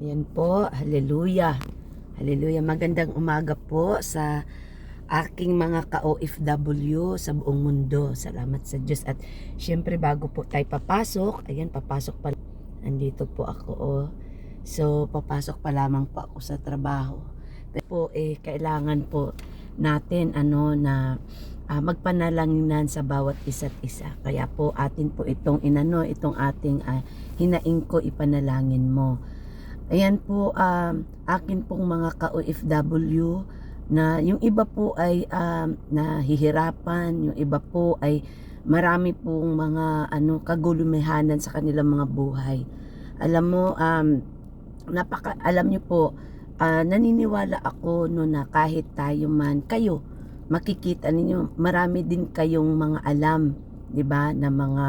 Ayan po, hallelujah. Hallelujah. Magandang umaga po sa aking mga ka-OFW sa buong mundo. Salamat sa Diyos. At syempre bago po tayo papasok, ayan, papasok pa. Andito po ako. Oh. So, papasok pa lamang po ako sa trabaho. Pero po, kailangan po natin magpanalanginan sa bawat isa't isa. Kaya po atin po itong itong ating hinaing ko, ipanalangin mo. Ayan po, akin pong mga ka-OFW na yung iba po ay nahihirapan, yung iba po ay marami pong mga kagulumihanan sa kanilang mga buhay. Alam mo, alam niyo po, naniniwala ako na kahit tayo man, kayo, makikita ninyo, marami din kayong mga alam, 'di ba, na mga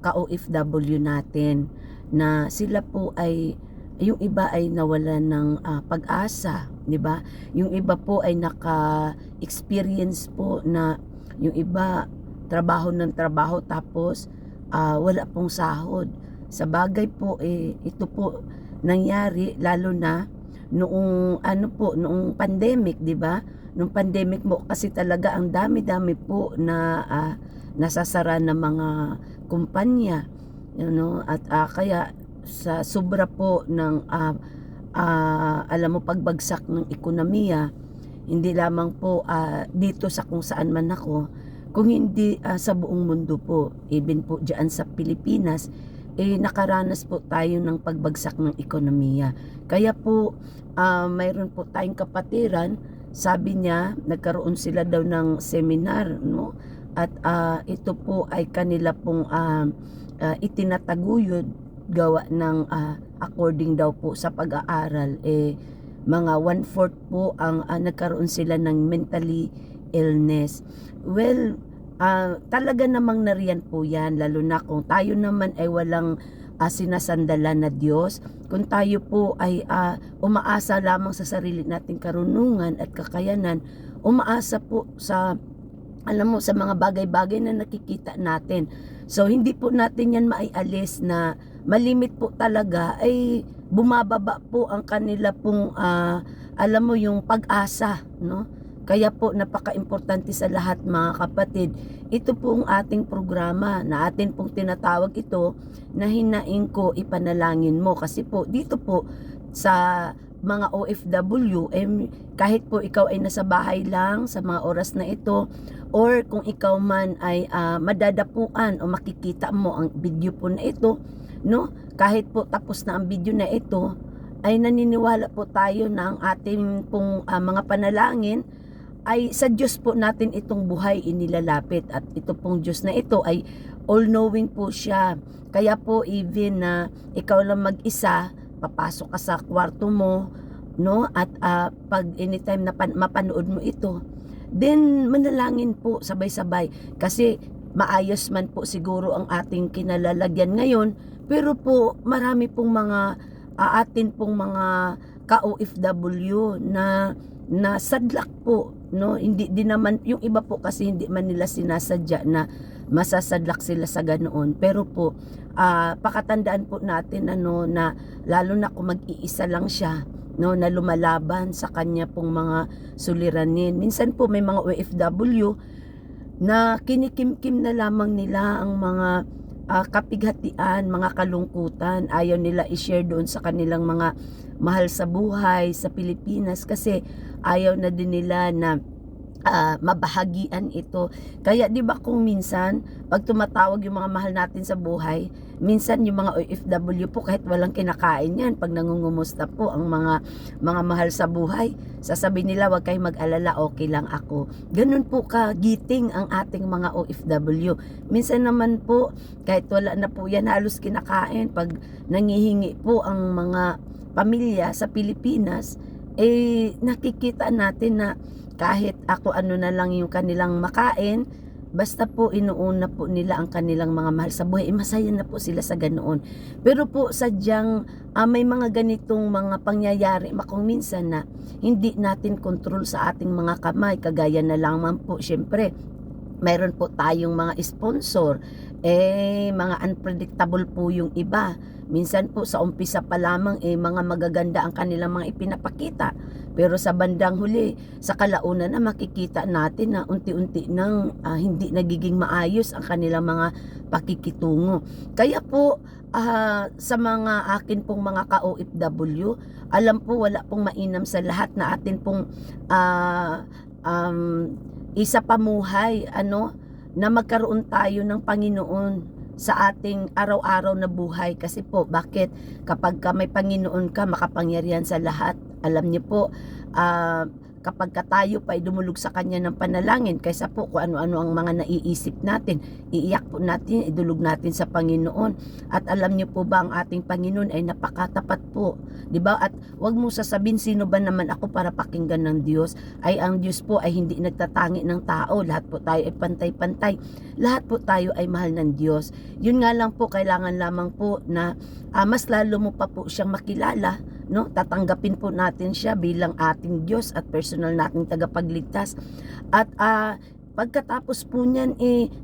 ka-OFW natin na sila po ay yung iba ay nawalan ng pag-asa, 'di ba? Yung iba po ay naka-experience po na yung iba trabaho ng trabaho tapos wala pong sahod. Sa bagay po ito po nangyari lalo na noong noong pandemic, 'di ba? Noong pandemic mo kasi talaga ang dami-dami po na nasasara ng mga kumpanya, at kaya sa sobra po ng alam mo, pagbagsak ng ekonomiya, hindi lamang po dito sa kung saan man ako, kung hindi sa buong mundo po, even po dyan sa Pilipinas, nakaranas po tayo ng pagbagsak ng ekonomiya. Kaya po mayroon po tayong kapatiran, sabi niya nagkaroon sila daw ng seminar, no? At ito po ay kanila pong itinataguyod gawa ng according daw po sa pag-aaral, mga 1/4 po ang nagkaroon sila ng mentally illness. Well, talaga namang nariyan po yan, lalo na kung tayo naman ay walang sinasandalan na Diyos, kung tayo po ay umaasa lamang sa sarili nating karunungan at kakayanan, umaasa po sa, alam mo, sa mga bagay-bagay na nakikita natin. So hindi po natin yan maialis na malimit po talaga ay bumababa po ang kanila pong alam mo, yung pag-asa, no? Kaya po napaka-importante sa lahat, mga kapatid, ito po ang ating programa na atin pong tinatawag ito na hinaing ko, ipanalangin mo. Kasi po dito po sa mga OFW, kahit po ikaw ay nasa bahay lang sa mga oras na ito, or kung ikaw man ay madadapuan o makikita mo ang video po na ito, no? Kahit po tapos na ang video na ito, ay naniniwala po tayo na ang ating pong mga panalangin ay sa Diyos po natin itong buhay inilalapit, at ito pong Diyos na ito ay all-knowing po siya. Kaya po even na ikaw lang mag-isa, papasok ka sa kwarto mo, no? At pag anytime na mapanood mo ito, then manalangin po sabay-sabay, kasi maayos man po siguro ang ating kinalalagyan ngayon, pero po marami pong mga atin pong mga ka-OFW na sadlak po, no? Hindi din naman yung iba po, kasi hindi man nila sinasadya na masasadlak sila sa ganoon, pero po pakatandaan po natin na lalo na kung mag-iisa lang siya, no, na lumalaban sa kanya pong mga suliranin. Minsan po may mga OFW na kinikimkim na lamang nila ang mga kapighatian, mga kalungkutan. Ayaw nila i-share doon sa kanilang mga mahal sa buhay sa Pilipinas, kasi ayaw na din nila na mabahagian ito. Kaya 'di ba kung minsan pag tumatawag yung mga mahal natin sa buhay, minsan yung mga OFW po, kahit walang kinakain yan, pag nangungumusta po ang mga mahal sa buhay, sasabihin nila, wag kayong mag-alala, okay lang ako. Ganun po kagiting ang ating mga OFW. Minsan naman po, kahit wala na po yan halos kinakain, pag nangihingi po ang mga pamilya sa Pilipinas, nakikita natin na kahit ako na lang yung kanilang makain, basta po inuuna po nila ang kanilang mga mahal sa buhay, masaya na po sila sa ganoon. Pero po sadyang may mga ganitong mga pangyayari kung minsan na hindi natin kontrol sa ating mga kamay, kagaya na lamang po syempre Mayroon po tayong mga sponsor, mga unpredictable po yung iba. Minsan po sa umpisa pa lamang mga magaganda ang kanilang mga ipinapakita. Pero sa bandang huli, sa kalaunan na makikita natin na unti-unti nang hindi nagiging maayos ang kanilang mga pakikitungo. Kaya po sa mga akin pong mga ka-OFW, alam po wala pong mainam sa lahat na atin pong isa pamuhay na magkaroon tayo ng Panginoon sa ating araw-araw na buhay. Kasi po, bakit? Kapag may Panginoon ka, makapangyarihan sa lahat. Alam niyo po, kapag tayo pa ay dumulog sa Kanya ng panalangin, kaysa po kung ano-ano ang mga naiisip natin, iiyak po natin, idulog natin sa Panginoon. At alam niyo po ba, ang ating Panginoon ay napakatapat po, di ba? At wag mo sasabihin, sino ba naman ako para pakinggan ng Diyos? Ay ang Diyos po ay hindi nagtatangi ng tao. Lahat po tayo ay pantay-pantay. Lahat po tayo ay mahal ng Diyos. Yun nga lang po, kailangan lamang po na mas lalo mo pa po siyang makilala, no? Tatanggapin po natin siya bilang ating Diyos at personal nating tagapagligtas. At pagkatapos po niyan,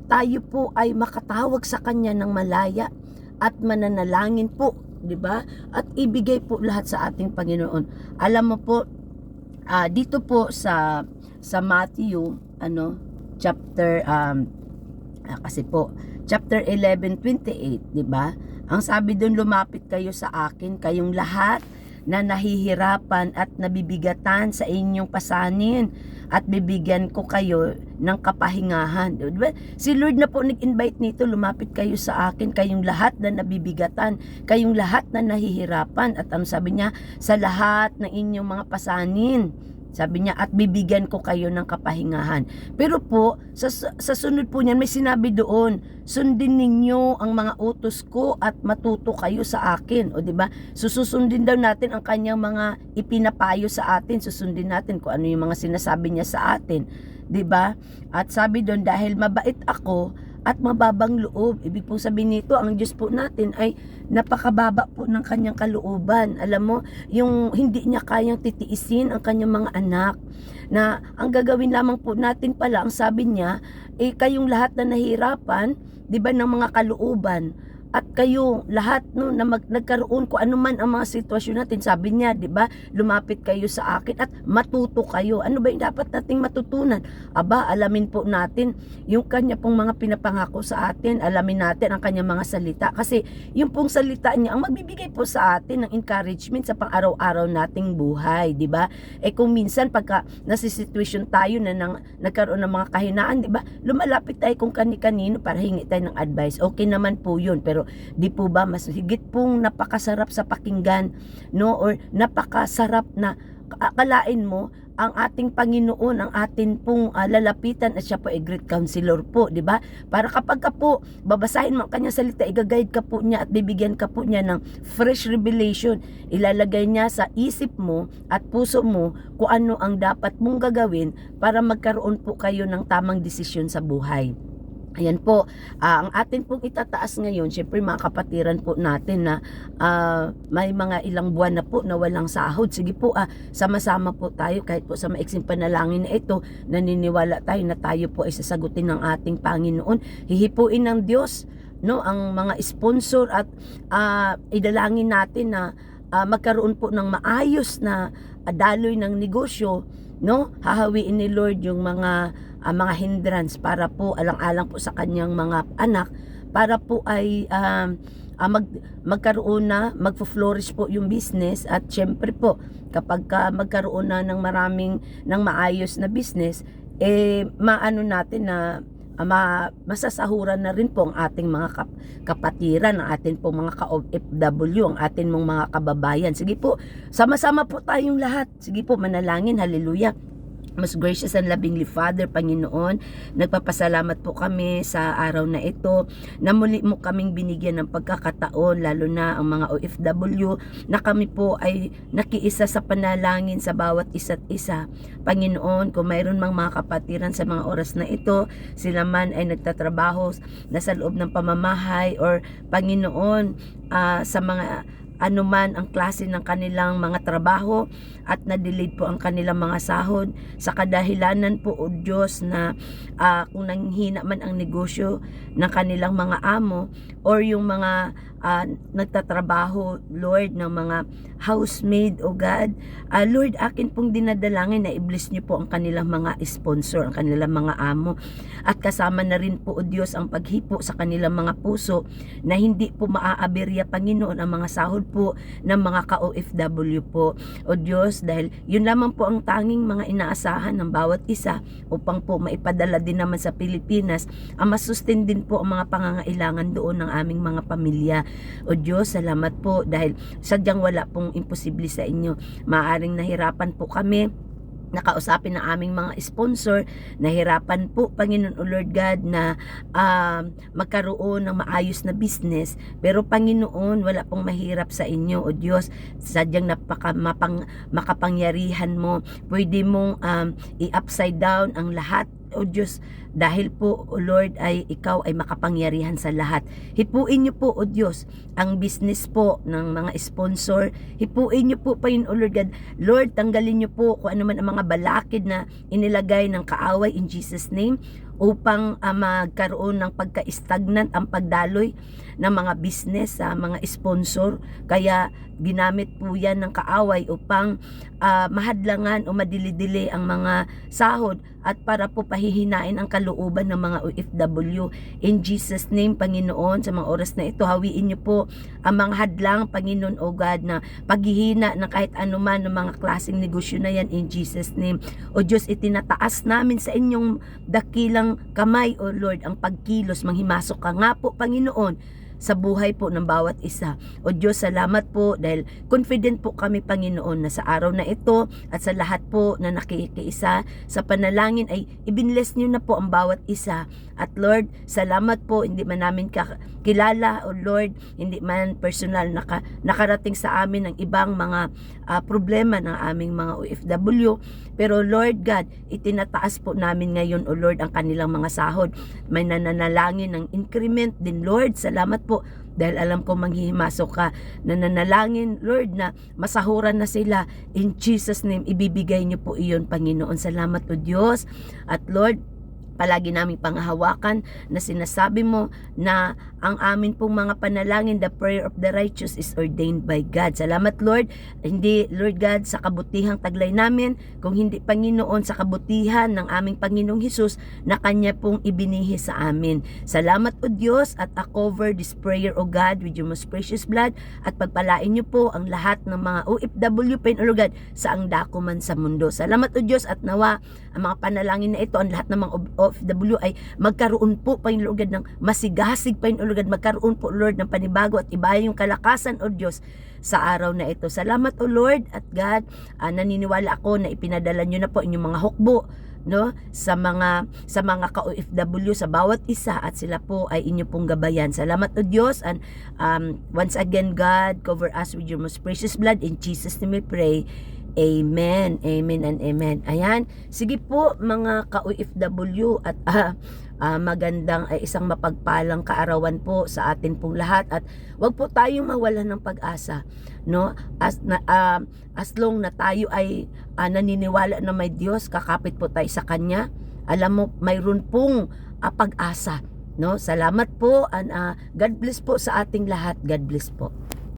tayo po ay makatawag sa Kanya ng malaya at mananalangin po, di ba? At ibigay po lahat sa ating Panginoon. Alam mo po, dito po sa Matthew, chapter kasi po chapter 11:28, di ba? Ang sabi doon, lumapit kayo sa akin, kayong lahat na nahihirapan at nabibigatan sa inyong pasanin, at bibigyan ko kayo ng kapahingahan. Diba? Si Lord na po nag-invite nito, lumapit kayo sa akin, kayong lahat na nabibigatan, kayong lahat na nahihirapan. At ang sabi niya, sa lahat ng inyong mga pasanin, sabi niya, at bibigyan ko kayo ng kapahingahan. Pero po, sa sunod po niyan, may sinabi doon, sundin ninyo ang mga utos ko at matuto kayo sa akin. O diba? Susundin daw natin ang kanyang mga ipinapayo sa atin. Susundin natin kung ano yung mga sinasabi niya sa atin. Diba? At sabi doon, dahil mabait ako at mababang loob. Ibig pong sabihin nito, ang Diyos po natin ay napakababa po ng kanyang kalooban. Alam mo, yung hindi niya kayang titiisin ang kanyang mga anak, na ang gagawin lamang po natin pala, ang sabi niya, kayong lahat na nahirapan, di ba, ng mga kalooban, at kayo lahat na nagkaroon ko ano man ang mga sitwasyon natin, sabi niya, di ba, lumapit kayo sa akin at matuto kayo. Ano ba yung dapat nating matutunan? Aba, alamin po natin yung kanya pong mga pinapangako sa atin, alamin natin ang kanyang mga salita, kasi yung pong salita niya ang magbibigay po sa atin ng encouragement sa pang-araw-araw nating buhay, di ba? Kung minsan pagka nasa situation tayo na nagkaroon ng mga kahinaan, di ba, lumalapit tayo kung kani-kanino para hingi tayo ng advice. Okay naman po yun, pero di po ba mas higit pong napakasarap sa pakinggan, no? Or napakasarap na akalain mo ang ating Panginoon, ang atin pong lalapitan, at siya po ay great counselor po, di ba? Para kapag ka po babasahin mo ang kanyang salita, igaguide ka po niya at bibigyan ka po niya ng fresh revelation. Ilalagay niya sa isip mo at puso mo kung ano ang dapat mong gagawin para magkaroon po kayo ng tamang desisyon sa buhay. Ayan po, ang atin pong itataas ngayon, syempre mga kapatiran po natin na may mga ilang buwan na po na walang sahod. Sige po, sama-sama po tayo kahit po sa maiksing panalangin na ito, naniniwala tayo na tayo po ay sasagutin ng ating Panginoon. Hihipuin ng Diyos, no, ang mga sponsor, at idalangin natin na magkaroon po ng maayos na daloy ng negosyo, no? Hahawiin ni Lord yung mga hindrance para po alang-alang po sa kanyang mga anak, para po ay magkaroon na, magfo-flourish po yung business. At syempre po, kapag magkaroon na ng maayos na business, maano natin na masasahuran na rin po ang ating mga kapatiran, ang ating po mga ka-OFW, ang ating mga kababayan. Sige po, sama-sama po tayong lahat. Sige po, manalangin. Hallelujah. Most gracious and lovingly Father, Panginoon, nagpapasalamat po kami sa araw na ito na muli mo kaming binigyan ng pagkakataon, lalo na ang mga OFW, na kami po ay nakiisa sa panalangin sa bawat isa't isa. Panginoon, kung mayroon mang mga kapatiran sa mga oras na ito, sila man ay nagtatrabaho na sa loob ng pamamahay, or Panginoon, sa mga anuman ang klase ng kanilang mga trabaho at na-delayed po ang kanilang mga sahod sa kadahilanan po, O Diyos, na kung nanghina man ang negosyo ng kanilang mga amo or yung mga nagtatrabaho, Lord, ng mga housemaid, O God. Lord, akin pong dinadalangin na i-bless niyo po ang kanilang mga sponsor, ang kanilang mga amo. At kasama na rin po, O Diyos, ang paghipo sa kanilang mga puso na hindi po maaaberya, Panginoon, ang mga sahod po ng mga ka-OFW po, O Diyos, dahil yun lamang po ang tanging mga inaasahan ng bawat isa upang po maipadala din naman sa Pilipinas ang masustain din po ang mga pangangailangan doon ng aming mga pamilya. O Diyos, salamat po dahil sadyang wala pong imposible sa inyo. Maaring nahirapan po kami nakausapin ng aming mga sponsor, nahirapan po, Panginoon o Lord God, na magkaroon ng maayos na business, pero Panginoon, wala pong mahirap sa inyo, O Diyos. Sadyang makapangyarihan mo, pwede mong i-upside down ang lahat, O Diyos, dahil po, O Lord, ay ikaw ay makapangyarihan sa lahat. Hipuin niyo po, O Diyos, ang business po ng mga sponsor. Hipuin niyo po, Panginoon, O Lord God. Lord, tanggalin niyo po kung ano man ang mga balakid na inilagay ng kaaway in Jesus' name upang magkaroon ng pagka-stagnant ang pagdaloy ng mga business sa mga sponsor. Kaya ginamit po yan ng kaaway upang mahadlangan o madili-dili ang mga sahod at para po pahihinain ang kalooban ng mga OFW. In Jesus' name, Panginoon, sa mga oras na ito, hawiin niyo po ang mga hadlang, Panginoon, O God, na paghihina ng kahit anuman ng mga klaseng negosyo na yan in Jesus' name. O Diyos, itinataas namin sa inyong dakilang kamay, O Lord, ang pagkilos, manghimasok ka nga po, Panginoon, sa buhay po ng bawat isa. O Diyos, salamat po dahil confident po kami, Panginoon, na sa araw na ito at sa lahat po na nakikiisa sa panalangin ay ibinless niyo na po ang bawat isa. At Lord, salamat po, hindi man namin kilala, O Lord, hindi man personal nakarating sa amin ang ibang mga problema ng aming mga OFW. Pero Lord God, itinataas po namin ngayon, O Lord, ang kanilang mga sahod. May nananalangin ng increment din, Lord. Salamat po dahil alam ko manghihimasok ka. Nananalangin, Lord, na masahuran na sila. In Jesus' name, ibibigay niyo po iyon, Panginoon. Salamat, O Diyos. At Lord, palagi naming panghahawakan na sinasabi mo na ang amin pong mga panalangin, the prayer of the righteous is ordained by God. Salamat, Lord. Hindi, Lord God, sa kabutihang taglay namin, kung hindi, Panginoon, sa kabutihan ng aming Panginoong Hesus na Kanya pong ibinihi sa amin. Salamat, O Diyos, at I cover this prayer, O God, with your most precious blood, at pagpalain niyo po ang lahat ng mga OFW, Panginoon, O God, saang dako man sa mundo. Salamat, O Diyos, at nawa ang mga panalangin na ito, ang lahat ng mga OFW ay magkaroon po, Panginoon, O God, ng masigasig, Panginoon, O God, magkaroon po, Lord, ng panibago at iba yung kalakasan, O Diyos, sa araw na ito. Salamat, O Lord, at God, naniniwala ako na ipinadala nyo na po inyong mga hukbo, no, sa mga ka-OFW sa bawat isa, at sila po ay inyo pong gabayan. Salamat, O Diyos, and once again, God, cover us with your most precious blood. In Jesus' name we pray. Amen, amen, and amen. Ayan, sige po mga ka-OFW, at magandang isang mapagpalang kaarawan po sa atin pong lahat, at wag po tayong mawalan ng pag-asa, no, as long na tayo ay naniniwala na may Diyos, kakapit po tayo sa Kanya, alam mo, mayroon pong pag-asa, no. Salamat po, and God bless po sa ating lahat. God bless po.